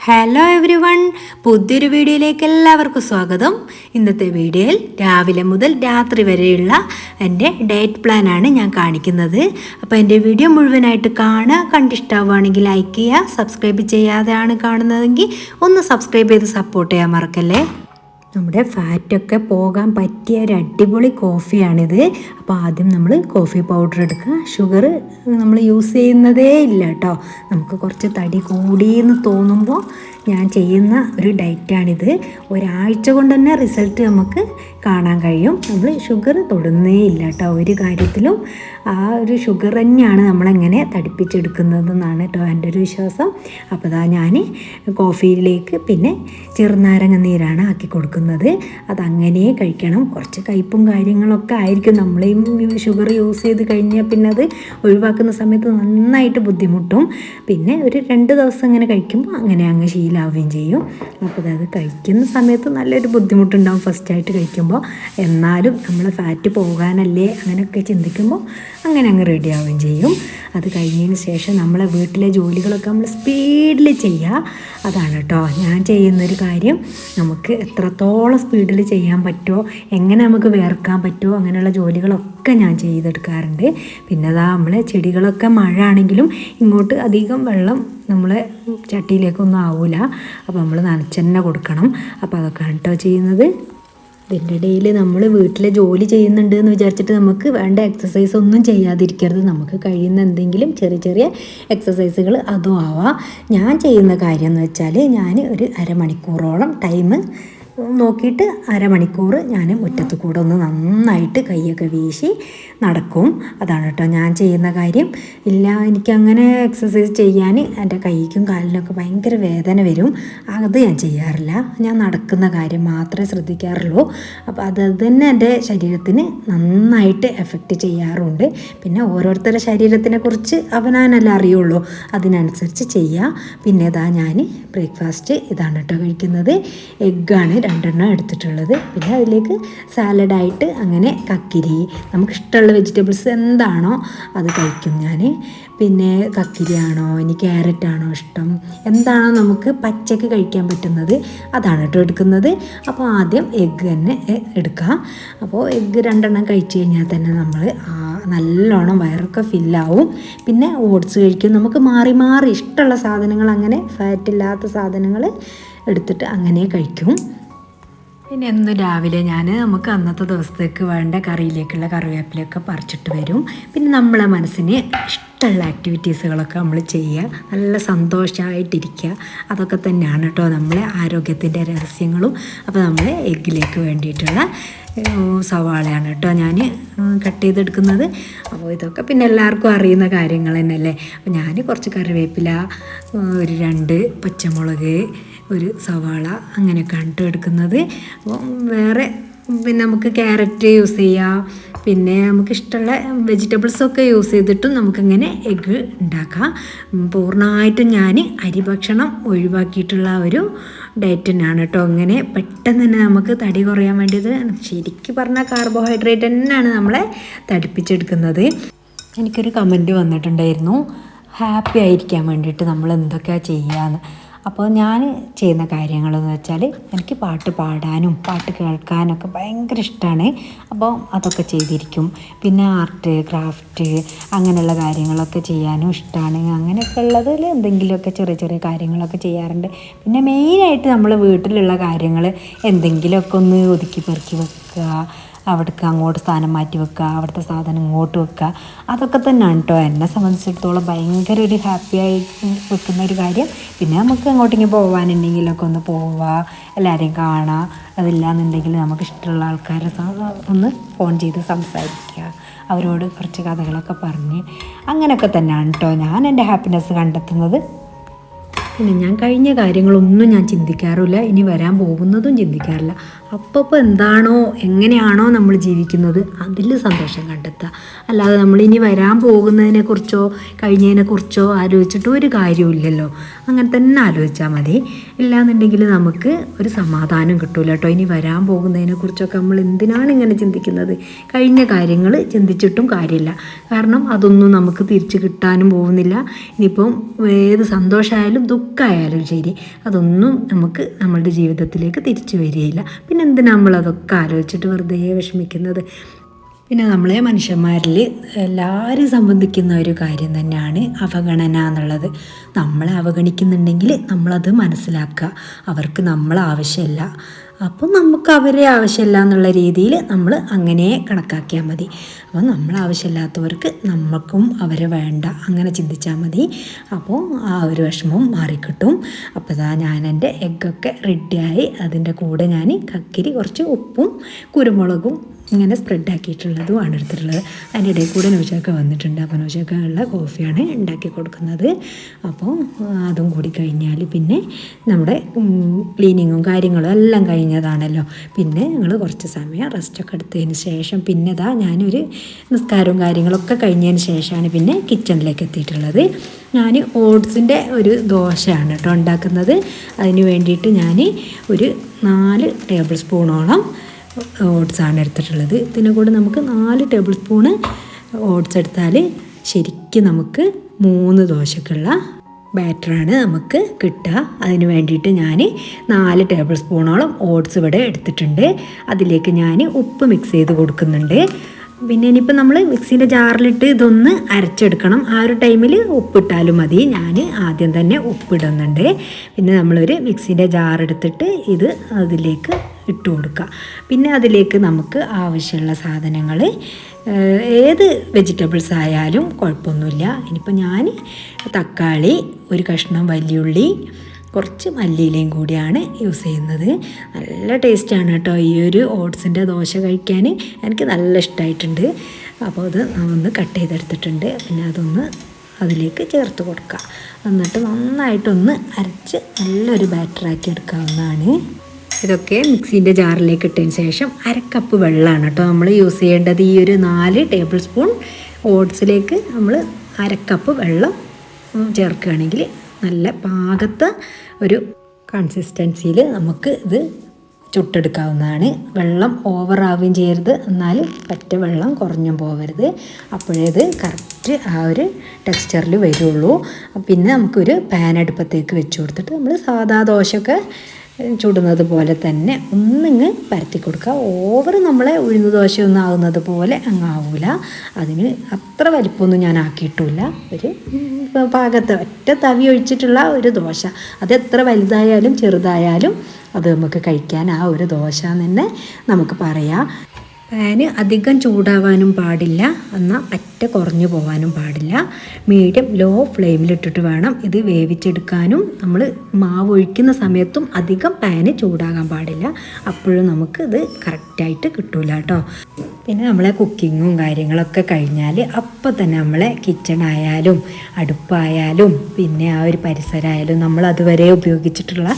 Hello every one, പുതിയൊരു വീഡിയോയിലേക്ക് എല്ലാവർക്കും സ്വാഗതം. ഇന്നത്തെ വീഡിയോയിൽ രാവിലെ മുതൽ രാത്രി വരെയുള്ള എൻ്റെ ഡയറ്റ് പ്ലാനാണ് ഞാൻ കാണിക്കുന്നത്. അപ്പോൾ എൻ്റെ വീഡിയോ മുഴുവനായിട്ട് കാണുക, കണ്ടിഷ്ടമാവുകയാണെങ്കിൽ ലൈക്ക് ചെയ്യുക, സബ്സ്ക്രൈബ് ചെയ്യാതെയാണ് കാണുന്നതെങ്കിൽ ഒന്ന് സബ്സ്ക്രൈബ് ചെയ്ത് സപ്പോർട്ട് ചെയ്യാൻ മറക്കല്ലേ. നമ്മുടെ ഫാറ്റൊക്കെ പോകാൻ പറ്റിയ ഒരു അടിപൊളി കോഫിയാണിത്. അപ്പോൾ ആദ്യം നമ്മൾ കോഫി പൗഡർ എടുക്കുക. ഷുഗർ നമ്മൾ യൂസ് ചെയ്യുന്നതേ ഇല്ല കേട്ടോ. നമുക്ക് കുറച്ച് തടി കൂടിയെന്ന് തോന്നുമ്പോൾ ഞാൻ ചെയ്യുന്ന ഒരു ഡയറ്റാണിത്. ഒരാഴ്ച കൊണ്ട് തന്നെ റിസൾട്ട് നമുക്ക് കാണാൻ കഴിയും. നമ്മൾ ഷുഗർ തൊടുന്നേ ഇല്ല കേട്ടോ ഒരു കാര്യത്തിലും. ആ ഒരു ഷുഗർ തന്നെയാണ് നമ്മളെങ്ങനെ തടിപ്പിച്ചെടുക്കുന്നതെന്നാണ് കേട്ടോ എൻ്റെ ഒരു വിശ്വാസം. അപ്പോൾ അതാ ഞാൻ കോഫിയിലേക്ക് പിന്നെ ചെറുനാരങ്ങ നീരാണ് ആക്കി കൊടുക്കുന്നത്. അതങ്ങനെ കഴിക്കണം. കുറച്ച് കയ്പും കാര്യങ്ങളൊക്കെ ആയിരിക്കും. നമ്മൾ ഈ ഷുഗർ യൂസ് ചെയ്ത് കഴിഞ്ഞാൽ പിന്നെ അത് ഒഴിവാക്കുന്ന സമയത്ത് നന്നായിട്ട് ബുദ്ധിമുട്ടും. പിന്നെ ഒരു 2 ദിവസം അങ്ങനെ കഴിക്കുമ്പോൾ അങ്ങനെ അങ്ങ് ശീലാവുകയും ചെയ്യും. അപ്പോൾ അത് കഴിക്കുന്ന സമയത്ത് നല്ലൊരു ബുദ്ധിമുട്ടുണ്ടാവും ഫസ്റ്റായിട്ട് കഴിക്കുമ്പോൾ. എന്നാലും നമ്മൾ ഫാറ്റ് പോകാനല്ലേ അങ്ങനെയൊക്കെ ചിന്തിക്കുമ്പോൾ അങ്ങനെ അങ്ങ് റെഡി ആവുകയും ചെയ്യും. അത് കഴിഞ്ഞതിന് ശേഷം നമ്മളെ വീട്ടിലെ ജോലികളൊക്കെ നമ്മൾ സ്പീഡിൽ ചെയ്യുക. അതാണ് കേട്ടോ ഞാൻ ചെയ്യുന്നൊരു കാര്യം. നമുക്ക് എത്രത്തോളം സ്പീഡിൽ ചെയ്യാൻ പറ്റുമോ, എങ്ങനെ നമുക്ക് വേർക്കാൻ പറ്റുമോ അങ്ങനെയുള്ള ജോലികളൊക്കെ ഞാൻ ചെയ്തെടുക്കാറുണ്ട്. പിന്നെ അതാ നമ്മളെ ചെടികളൊക്കെ മഴ ആണെങ്കിലും ഇങ്ങോട്ട് അധികം വെള്ളം നമ്മളെ ചട്ടിയിലേക്കൊന്നും ആവില്ല. അപ്പോൾ നമ്മൾ നനച്ച് തന്നെ കൊടുക്കണം. അപ്പോൾ അതൊക്കെയാണ് കേട്ടോ ചെയ്യുന്നത്. ഇതിൻ്റെ ഇടയിൽ നമ്മൾ വീട്ടിലെ ജോലി ചെയ്യുന്നുണ്ട് എന്ന് വിചാരിച്ചിട്ട് നമുക്ക് വേണ്ട എക്സസൈസ് ഒന്നും ചെയ്യാതിരിക്കരുത്. നമുക്ക് കഴിയുന്ന എന്തെങ്കിലും ചെറിയ ചെറിയ എക്സസൈസുകൾ അതും ആവാം. ഞാൻ ചെയ്യുന്ന കാര്യം എന്ന് വെച്ചാൽ ഞാൻ ഒരു അരമണിക്കൂറോളം ടൈം നോക്കിയിട്ട് അരമണിക്കൂർ ഞാൻ മുറ്റത്ത് കൂടെ ഒന്ന് നന്നായിട്ട് കൈയൊക്കെ വീശി നടക്കും. അതാണ് കേട്ടോ ഞാൻ ചെയ്യുന്ന കാര്യം. ഇല്ല എനിക്കങ്ങനെ എക്സസൈസ് ചെയ്യാൻ എൻ്റെ കൈക്കും കാലിനൊക്കെ ഭയങ്കര വേദന വരും. അത് ഞാൻ ചെയ്യാറില്ല. ഞാൻ നടക്കുന്ന കാര്യം മാത്രമേ ശ്രദ്ധിക്കാറുള്ളൂ. അപ്പോൾ അത് തന്നെ എൻ്റെ ശരീരത്തിന് നന്നായിട്ട് എഫക്റ്റ് ചെയ്യാറുണ്ട്. പിന്നെ ഓരോരുത്തരുടെ ശരീരത്തിനെ കുറിച്ച് അവനാനല്ല അറിയുള്ളൂ, അതിനനുസരിച്ച് ചെയ്യുക. പിന്നെ ഇതാ ഞാൻ ബ്രേക്ക്ഫാസ്റ്റ് ഇതാണ് കേട്ടോ കഴിക്കുന്നത്. എഗ്ഗാണ് 2 എടുത്തിട്ടുള്ളത്. പിന്നെ അതിലേക്ക് സാലഡായിട്ട് അങ്ങനെ കക്കിരി, നമുക്കിഷ്ടമുള്ള വെജിറ്റബിൾസ് എന്താണോ അത് കഴിക്കും ഞാൻ. പിന്നെ കക്കിരിയാണോ ഇനി ക്യാരറ്റാണോ ഇഷ്ടം, എന്താണോ നമുക്ക് പച്ചക്ക് കഴിക്കാൻ പറ്റുന്നത് അതാണ് കേട്ടോ എടുക്കുന്നത്. അപ്പോൾ ആദ്യം എഗ്ഗ് തന്നെ എടുക്കുക. അപ്പോൾ എഗ്ഗ് 2 കഴിച്ച് കഴിഞ്ഞാൽ തന്നെ നമ്മൾ നല്ലോണം വയറൊക്കെ ഫില്ലാവും. പിന്നെ ഓട്സ് കഴിക്കും. നമുക്ക് മാറി മാറി ഇഷ്ടമുള്ള സാധനങ്ങൾ, അങ്ങനെ ഫാറ്റില്ലാത്ത സാധനങ്ങൾ എടുത്തിട്ട് അങ്ങനെ കഴിക്കും. പിന്നെ എന്നും രാവിലെ നമുക്ക് അന്നത്തെ ദിവസത്തേക്ക് വേണ്ട കറിയിലേക്കുള്ള കറിവേപ്പിലൊക്കെ പറിച്ചിട്ട് വരും. പിന്നെ നമ്മളെ മനസ്സിന് ഇഷ്ടമുള്ള ആക്ടിവിറ്റീസുകളൊക്കെ നമ്മൾ ചെയ്യുക, നല്ല സന്തോഷമായിട്ടിരിക്കുക. അതൊക്കെ തന്നെയാണ് കേട്ടോ നമ്മളെ ആരോഗ്യത്തിൻ്റെ രഹസ്യങ്ങളും. അപ്പോൾ നമ്മൾ എഗ്ഗിലേക്ക് വേണ്ടിയിട്ടുള്ള സവാളയാണ് കേട്ടോ ഞാൻ കട്ട് ചെയ്തെടുക്കുന്നത്. അപ്പോൾ ഇതൊക്കെ പിന്നെ എല്ലാവർക്കും അറിയുന്ന കാര്യങ്ങൾ തന്നെയല്ലേ. അപ്പോൾ ഞാൻ കുറച്ച് കറിവേപ്പില, ഒരു 2 പച്ചമുളക്, ഒരു സവാള അങ്ങനെയൊക്കെയാണ് കേട്ടോ എടുക്കുന്നത്. അപ്പോൾ വേറെ പിന്നെ നമുക്ക് ക്യാരറ്റ് യൂസ് ചെയ്യാം. പിന്നെ നമുക്കിഷ്ടമുള്ള വെജിറ്റബിൾസൊക്കെ യൂസ് ചെയ്തിട്ടും നമുക്കിങ്ങനെ എഗ്ഗ് ഉണ്ടാക്കാം. പൂർണ്ണമായിട്ടും ഞാൻ അരി ഭക്ഷണം ഒഴിവാക്കിയിട്ടുള്ള ഒരു ഡയറ്റ് തന്നെയാണ് കേട്ടോ. ഇങ്ങനെ പെട്ടെന്ന് തന്നെ നമുക്ക് തടി കുറയാൻ വേണ്ടിയത് ശരിക്കും പറഞ്ഞാൽ കാർബോഹൈഡ്രേറ്റ് തന്നെയാണ് നമ്മളെ തടിപ്പിച്ചെടുക്കുന്നത്. എനിക്കൊരു കമൻറ്റ് വന്നിട്ടുണ്ടായിരുന്നു, ഹാപ്പി ആയിരിക്കാൻ വേണ്ടിയിട്ട് നമ്മൾ എന്തൊക്കെയാണ് ചെയ്യാന്ന്. അപ്പോൾ ഞാൻ ചെയ്യുന്ന കാര്യങ്ങളെന്ന് വെച്ചാൽ എനിക്ക് പാട്ട് പാടാനും പാട്ട് കേൾക്കാനൊക്കെ ഭയങ്കര ഇഷ്ടമാണ്. അപ്പോൾ അതൊക്കെ ചെയ്തിരിക്കും. പിന്നെ ആർട്ട്, ക്രാഫ്റ്റ് അങ്ങനെയുള്ള കാര്യങ്ങളൊക്കെ ചെയ്യാനും ഇഷ്ടമാണ്. അങ്ങനെയൊക്കെ ഉള്ളതിൽ എന്തെങ്കിലുമൊക്കെ ചെറിയ ചെറിയ കാര്യങ്ങളൊക്കെ ചെയ്യാറുണ്ട്. പിന്നെ മെയിനായിട്ട് നമ്മൾ വീട്ടിലുള്ള കാര്യങ്ങൾ എന്തെങ്കിലുമൊക്കെ ഒന്ന് ഒതുക്കി പെറുക്കി വെക്കുക, അവിടേക്ക് അങ്ങോട്ട് സ്ഥാനം മാറ്റി വെക്കുക, അവിടുത്തെ സാധനം ഇങ്ങോട്ട് വെക്കുക. അതൊക്കെ തന്നെയാണ് കേട്ടോ എന്നെ സംബന്ധിച്ചിടത്തോളം ഭയങ്കര ഒരു ഹാപ്പിയായി വെക്കുന്ന ഒരു കാര്യം. പിന്നെ നമുക്ക് അങ്ങോട്ടെങ്കിലും പോകാനുണ്ടെങ്കിലൊക്കെ ഒന്ന് പോവുക, എല്ലാവരെയും കാണുക. അതില്ലാന്നുണ്ടെങ്കിൽ നമുക്ക് ഇഷ്ടമുള്ള ആൾക്കാരെ ഒന്ന് ഫോൺ ചെയ്ത് സംസാരിക്കുക, അവരോട് കുറച്ച് കഥകളൊക്കെ പറഞ്ഞ് അങ്ങനെയൊക്കെ തന്നെയാണ് കേട്ടോ ഞാൻ എൻ്റെ ഹാപ്പിനെസ് കണ്ടെത്തുന്നത്. പിന്നെ ഞാൻ കഴിഞ്ഞ കാര്യങ്ങളൊന്നും ഞാൻ ചിന്തിക്കാറില്ല, ഇനി വരാൻ പോകുന്നതും ചിന്തിക്കാറില്ല. അപ്പോൾ എന്താണോ എങ്ങനെയാണോ നമ്മൾ ജീവിക്കുന്നത് അതിൽ സന്തോഷം കണ്ടെത്തുക. അല്ലാതെ നമ്മളിനി വരാൻ പോകുന്നതിനെക്കുറിച്ചോ കഴിഞ്ഞതിനെക്കുറിച്ചോ ആലോചിച്ചിട്ട് ഒരു കാര്യമില്ലല്ലോ. അങ്ങനെ തന്നെ ആലോചിച്ചാൽ മതി. ഇല്ലാന്നുണ്ടെങ്കിൽ നമുക്ക് ഒരു സമാധാനം കിട്ടില്ല കേട്ടോ. ഇനി വരാൻ പോകുന്നതിനെക്കുറിച്ചൊക്കെ നമ്മൾ എന്തിനാണ് ഇങ്ങനെ ചിന്തിക്കുന്നത്? കഴിഞ്ഞ കാര്യങ്ങൾ ചിന്തിച്ചിട്ടും കാര്യമില്ല. കാരണം അതൊന്നും നമുക്ക് തിരിച്ച് കിട്ടാനും പോകുന്നില്ല. ഇനിയിപ്പം ഏത് സന്തോഷമായാലും എന്തൊക്കെ ശരി അതൊന്നും നമുക്ക് നമ്മളുടെ ജീവിതത്തിലേക്ക് തിരിച്ചു വരികയില്ല. പിന്നെ എന്തിനാ നമ്മളതൊക്കെ ആലോചിച്ചിട്ട് വെറുതെ വിഷമിക്കുന്നത്? പിന്നെ നമ്മളെ മനുഷ്യന്മാരിൽ എല്ലാവരും സംബന്ധിക്കുന്ന ഒരു കാര്യം തന്നെയാണ് അവഗണന എന്നുള്ളത്. നമ്മളെ അവഗണിക്കുന്നുണ്ടെങ്കിൽ നമ്മളത് മനസ്സിലാക്കുക. അവർക്ക് നമ്മളെ ആവശ്യമില്ല, അപ്പം നമുക്ക് അവരെ ആവശ്യമില്ല എന്നുള്ള രീതിയിൽ നമ്മൾ അങ്ങനെ കണക്കാക്കിയാൽ മതി. അപ്പോൾ നമ്മൾ ആവശ്യമില്ലാത്തവർക്ക് നമുക്കും അവരെ വേണ്ട, അങ്ങനെ ചിന്തിച്ചാൽ മതി. അപ്പോൾ ആ ഒരു വിഷമവും മാറിക്കിട്ടും. അപ്പോൾ ഇതാ ഞാൻ എൻ്റെ എഗ്ഗൊക്കെ റെഡിയായി. അതിൻ്റെ കൂടെ ഞാൻ കക്കിരി, കുറച്ച് ഉപ്പും കുരുമുളകും ഇങ്ങനെ സ്പ്രെഡാക്കിയിട്ടുള്ളതുമാണ് എടുത്തിട്ടുള്ളത്. അതിൻ്റെ ഇടയിൽ കൂടെ നൗഷാക്ക വന്നിട്ടുണ്ട്. അപ്പോൾ നൗഷാക്കുള്ള കോഫിയാണ് ഉണ്ടാക്കി കൊടുക്കുന്നത്. അപ്പോൾ അതും കൂടി കഴിഞ്ഞാൽ പിന്നെ നമ്മുടെ ക്ലീനിങ്ങും കാര്യങ്ങളും എല്ലാം കഴിഞ്ഞതാണല്ലോ. പിന്നെ ഞങ്ങൾ കുറച്ച് സമയം റെസ്റ്റൊക്കെ എടുത്തതിന് ശേഷം പിന്നെ ഞാനൊരു നിസ്കാരവും കാര്യങ്ങളൊക്കെ കഴിഞ്ഞതിന് ശേഷമാണ് പിന്നെ കിച്ചണിലേക്ക് എത്തിയിട്ടുള്ളത്. ഞാൻ ഓട്സിൻ്റെ ഒരു ദോശയാണ് കേട്ടോ ഉണ്ടാക്കുന്നത്. അതിന് വേണ്ടിയിട്ട് ഞാൻ ഒരു 4 ടേബിൾ സ്പൂണോളം ഓട്സാണ് എടുത്തിട്ടുള്ളത്. ഇതിനെ കൂടെ നമുക്ക് 4 ടേബിൾ സ്പൂണ് ഓട്സ് എടുത്താൽ ശരിക്കും നമുക്ക് 3 ദോശക്കുള്ള ബാറ്ററാണ് നമുക്ക് കിട്ടുക. അതിന് വേണ്ടിയിട്ട് ഞാൻ 4 ടേബിൾ സ്പൂണോളം ഓട്സ് ഇവിടെ എടുത്തിട്ടുണ്ട്. അതിലേക്ക് ഞാൻ ഉപ്പ് മിക്സ് ചെയ്ത് കൊടുക്കുന്നുണ്ട്. പിന്നെ ഇനിയിപ്പോൾ നമ്മൾ മിക്സിൻ്റെ ജാറിലിട്ട് ഇതൊന്ന് അരച്ചെടുക്കണം. ആ ഒരു ടൈമിൽ ഉപ്പിട്ടാലും മതി. ഞാൻ ആദ്യം തന്നെ ഉപ്പിടുന്നുണ്ട്. പിന്നെ നമ്മളൊരു മിക്സിൻ്റെ ജാറെടുത്തിട്ട് ഇത് അതിലേക്ക് ഇട്ട് കൊടുക്കുക. പിന്നെ അതിലേക്ക് നമുക്ക് ആവശ്യമുള്ള സാധനങ്ങൾ ഏത് വെജിറ്റബിൾസ് ആയാലും കുഴപ്പമൊന്നുമില്ല. ഇനിയിപ്പോൾ ഞാൻ തക്കാളി, ഒരു കഷ്ണം വലിയുള്ളി, കുറച്ച് മല്ലിയിലയും കൂടിയാണ് യൂസ് ചെയ്യുന്നത്. നല്ല ടേസ്റ്റാണ് കേട്ടോ ഈ ഒരു ഓട്സിൻ്റെ ദോശ കഴിക്കാൻ. എനിക്ക് നല്ല ഇഷ്ടമായിട്ടുണ്ട്. അപ്പോൾ അത് ഒന്ന് കട്ട് ചെയ്തെടുത്തിട്ടുണ്ട്. പിന്നെ അതൊന്ന് അതിലേക്ക് ചേർത്ത് കൊടുക്കുക. എന്നിട്ട് നന്നായിട്ടൊന്ന് അരച്ച് നല്ലൊരു ബാറ്ററാക്കി എടുക്കാവുന്നതാണ്. ഇതൊക്കെ മിക്സീൻ്റെ ജാറിലേക്ക് ഇട്ടതിന് ശേഷം 1/2 കപ്പ് വെള്ളമാണ് കേട്ടോ നമ്മൾ യൂസ് ചെയ്യേണ്ടത്. ഈ ഒരു 4 ടേബിൾ സ്പൂൺ ഓട്സിലേക്ക് നമ്മൾ 1/2 കപ്പ് വെള്ളം ചേർക്കുകയാണെങ്കിൽ നല്ല പാകത്തെ ഒരു കൺസിസ്റ്റൻസിയിൽ നമുക്ക് ഇത് ചുട്ടെടുക്കാവുന്നതാണ്. വെള്ളം ഓവറാവുകയും ചെയ്യരുത്, എന്നാൽ പറ്റ വെള്ളം കുറഞ്ഞും പോകരുത്. അപ്പോഴേ ഇത് കറക്റ്റ് ആ ഒരു ടെക്സ്ചറിൽ വരുള്ളൂ. പിന്നെ നമുക്കൊരു പാൻ അടുപ്പത്തേക്ക് വെച്ച് കൊടുത്തിട്ട് നമ്മൾ സാധാ ദോശയൊക്കെ ചുടുന്നത് പോലെ തന്നെ ഒന്നിങ്ങ് പരത്തി കൊടുക്കുക. ഓവർ നമ്മളെ ഉഴുന്ന് ദോശയൊന്നും ആവുന്നത് പോലെ അങ്ങ് ആവില്ല. അതിന് അത്ര വലിപ്പമൊന്നും ഞാൻ ആക്കിയിട്ടില്ല. ഒരു പാകത്തെ ഒറ്റ തവി ഒഴിച്ചിട്ടുള്ള ഒരു ദോശ. അത് എത്ര വലുതായാലും ചെറുതായാലും അത് നമുക്ക് കഴിക്കാൻ ആ ഒരു ദോശ എന്ന് തന്നെ നമുക്ക് പറയാം. പാന് അധികം ചൂടാവാനും പാടില്ല, എന്നാൽ പറ്റ കുറഞ്ഞു പോകാനും പാടില്ല. മീഡിയം ലോ ഫ്ലെയിമിലിട്ടിട്ട് വേണം ഇത് വേവിച്ചെടുക്കാനും. നമ്മൾ മാവ് ഒഴിക്കുന്ന സമയത്തും അധികം പാന് ചൂടാകാൻ പാടില്ല. അപ്പോഴും നമുക്ക് ഇത് കറക്റ്റായിട്ട് കിട്ടില്ല കേട്ടോ. പിന്നെ നമ്മളെ കുക്കിങ്ങും കാര്യങ്ങളൊക്കെ കഴിഞ്ഞാൽ അപ്പം തന്നെ നമ്മളെ കിച്ചണായാലും അടുപ്പായാലും പിന്നെ ആ ഒരു പരിസരമായാലും നമ്മൾ അതുവരെ ഉപയോഗിച്ചിട്ടുള്ള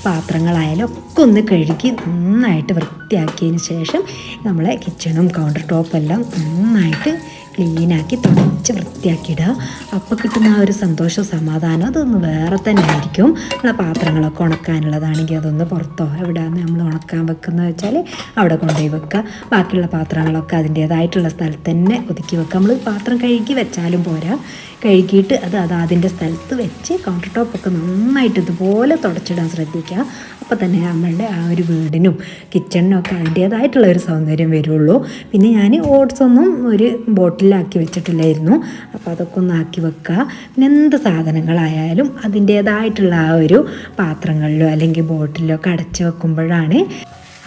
പാത്രങ്ങളായാലും ഒക്കെ ഒന്ന് കഴുകി നന്നായിട്ട് വൃത്തിയാക്കിയതിന് ശേഷം നമ്മളെ കിച്ചണും കൗണ്ടർ ടോപ്പും എല്ലാം നന്നായിട്ട് ക്ലീനാക്കി തുടച്ച് വൃത്തിയാക്കിയിടുക. അപ്പോൾ കിട്ടുന്ന ആ ഒരു സന്തോഷവും സമാധാനം അതൊന്ന് വേറെ തന്നെ ആയിരിക്കും. നമ്മളെ പാത്രങ്ങളൊക്കെ ഉണക്കാനുള്ളതാണെങ്കിൽ അതൊന്ന് പുറത്തോ എവിടെയാണ് നമ്മൾ ഉണക്കാൻ വെക്കുന്നത് വെച്ചാൽ അവിടെ കൊണ്ടുപോയി വെക്കുക. ബാക്കിയുള്ള പാത്രങ്ങളൊക്കെ അതിൻ്റേതായിട്ടുള്ള സ്ഥലത്ത് തന്നെ ഒതുക്കി വെക്കുക. നമ്മൾ പാത്രം കഴുകി വെച്ചാലും പോരാ, കഴുകിയിട്ട് അത് അതിൻ്റെ സ്ഥലത്ത് വെച്ച് കൗണ്ടർ ടോപ്പൊക്കെ നന്നായിട്ട് ഇതുപോലെ തുടച്ചിടാൻ ശ്രദ്ധിക്കുക. അപ്പോൾ തന്നെ നമ്മളുടെ ആ ഒരു വീടിനും കിച്ചണിനും ഒക്കെ അതിൻ്റേതായിട്ടുള്ള ഒരു സൗന്ദര്യം വരുള്ളൂ. പിന്നെ ഞാൻ ഓട്സ് ഒന്നും ഒരു ബോട്ടിലാക്കി വെച്ചിട്ടില്ലായിരുന്നു. അപ്പോൾ അതൊക്കെ ഒന്ന് ആക്കി വെക്കുക. പിന്നെ എന്ത് സാധനങ്ങളായാലും അതിൻ്റേതായിട്ടുള്ള ആ ഒരു പാത്രങ്ങളിലോ അല്ലെങ്കിൽ ബോട്ടിലോ ഒക്കെ അടച്ച് വെക്കുമ്പോഴാണ്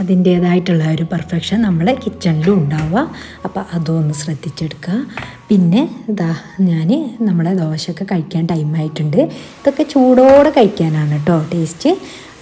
അതിൻ്റേതായിട്ടുള്ള ഒരു പെർഫെക്ഷൻ നമ്മളെ കിച്ചണിലും ഉണ്ടാവുക. അപ്പോൾ അതും ഒന്ന് ശ്രദ്ധിച്ചെടുക്കുക. പിന്നെ നമ്മളെ ദോശയൊക്കെ കഴിക്കാൻ ടൈമായിട്ടുണ്ട്. ഇതൊക്കെ ചൂടോടെ കഴിക്കാനാണ് കേട്ടോ ടേസ്റ്റ്.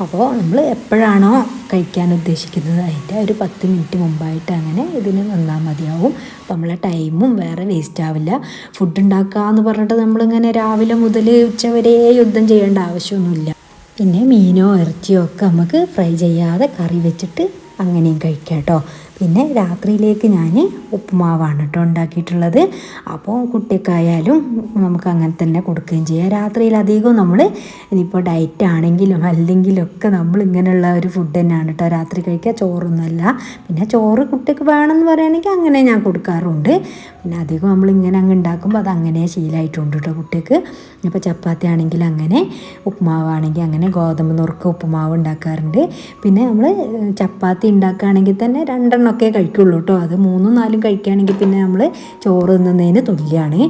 അപ്പോൾ നമ്മൾ എപ്പോഴാണോ കഴിക്കാൻ ഉദ്ദേശിക്കുന്നത് അതിൻ്റെ ഒരു 10 മിനിറ്റ് മുമ്പായിട്ട് അങ്ങനെ ഇതിന് നിന്നാൽ മതിയാവും. അപ്പോൾ നമ്മളെ ടൈമും വേറെ വേസ്റ്റ് ആവില്ല. ഫുഡ് ഉണ്ടാക്കുക എന്ന് പറഞ്ഞിട്ട് നമ്മളിങ്ങനെ രാവിലെ മുതൽ ഉച്ചവരെ യുദ്ധം ചെയ്യേണ്ട ആവശ്യമൊന്നുമില്ല. പിന്നെ മീനോ ഇറച്ചിയോ ഒക്കെ നമുക്ക് ഫ്രൈ ചെയ്യാതെ കറി വെച്ചിട്ട് അങ്ങനെയും കഴിക്കാം കേട്ടോ. പിന്നെ രാത്രിയിലേക്ക് ഞാൻ ഉപ്പുമാവാണ് കേട്ടോ ഉണ്ടാക്കിയിട്ടുള്ളത്. അപ്പോൾ കുട്ടിക്കായാലും നമുക്ക് അങ്ങനെ തന്നെ കൊടുക്കുകയും ചെയ്യാം. രാത്രിയിൽ അധികവും നമ്മൾ ഇനിയിപ്പോൾ ഡയറ്റ് ആണെങ്കിലും അല്ലെങ്കിലും ഒക്കെ നമ്മൾ ഇങ്ങനെയുള്ള ഒരു ഫുഡ് തന്നെയാണ് കേട്ടോ രാത്രി കഴിക്കുക. ചോറൊന്നുമല്ല. പിന്നെ ചോറ് കുട്ടിക്ക് വേണമെന്ന് പറയുകയാണെങ്കിൽ അങ്ങനെ ഞാൻ കൊടുക്കാറുണ്ട്. പിന്നെ അധികം നമ്മളിങ്ങനെ അങ്ങ് ഉണ്ടാക്കുമ്പോൾ അത് അങ്ങനെ ശീലമായിട്ടുണ്ട് കേട്ടോ കുട്ടിക്ക്. ഇപ്പോൾ ചപ്പാത്തി ആണെങ്കിൽ അങ്ങനെ, ഉപ്പുമാവാണെങ്കിൽ അങ്ങനെ, ഗോതമ്പ് നുറുക്ക് ഉപ്പുമാവ് ഉണ്ടാക്കാറുണ്ട്. പിന്നെ നമ്മൾ ചപ്പാത്തി ഉണ്ടാക്കുകയാണെങ്കിൽ തന്നെ 2 എണ്ണമൊക്കെ കഴിക്കുള്ളൂ കേട്ടോ. അത് 3 4 കഴിക്കുകയാണെങ്കിൽ പിന്നെ നമ്മൾ ചോറ് തിന്നുന്നതിന് തുല്യമാണ്.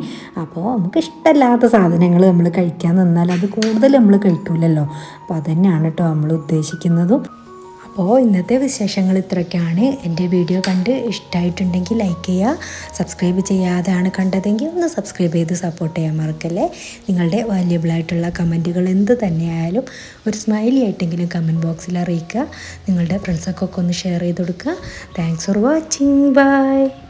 അപ്പോൾ നമുക്ക് ഇഷ്ടമില്ലാത്ത സാധനങ്ങൾ നമ്മൾ കഴിക്കാൻ നിന്നാൽ അത് കൂടുതൽ നമ്മൾ കഴിക്കില്ലല്ലോ. അപ്പോൾ അതുതന്നെയാണ് കേട്ടോ നമ്മൾ ഉദ്ദേശിക്കുന്നതും. അപ്പോൾ ഇന്നത്തെ വിശേഷങ്ങൾ ഇത്രയൊക്കെയാണ്. എൻ്റെ വീഡിയോ കണ്ട് ഇഷ്ടമായിട്ടുണ്ടെങ്കിൽ ലൈക്ക് ചെയ്യുക. സബ്സ്ക്രൈബ് ചെയ്യാതെയാണ് കണ്ടതെങ്കിൽ ഒന്ന് സബ്സ്ക്രൈബ് ചെയ്ത് സപ്പോർട്ട് ചെയ്യാൻ മറക്കല്ലേ. നിങ്ങളുടെ വാല്യുബിളായിട്ടുള്ള കമൻറ്റുകൾ എന്ത് തന്നെയായാലും ഒരു സ്മൈലി ആയിട്ടെങ്കിലും കമൻറ്റ് ബോക്സിൽ അറിയിക്കുക. നിങ്ങളുടെ ഫ്രണ്ട്സൊക്കെ ഒന്ന് ഷെയർ ചെയ്ത് കൊടുക്കുക. Thanks for watching. ബൈ.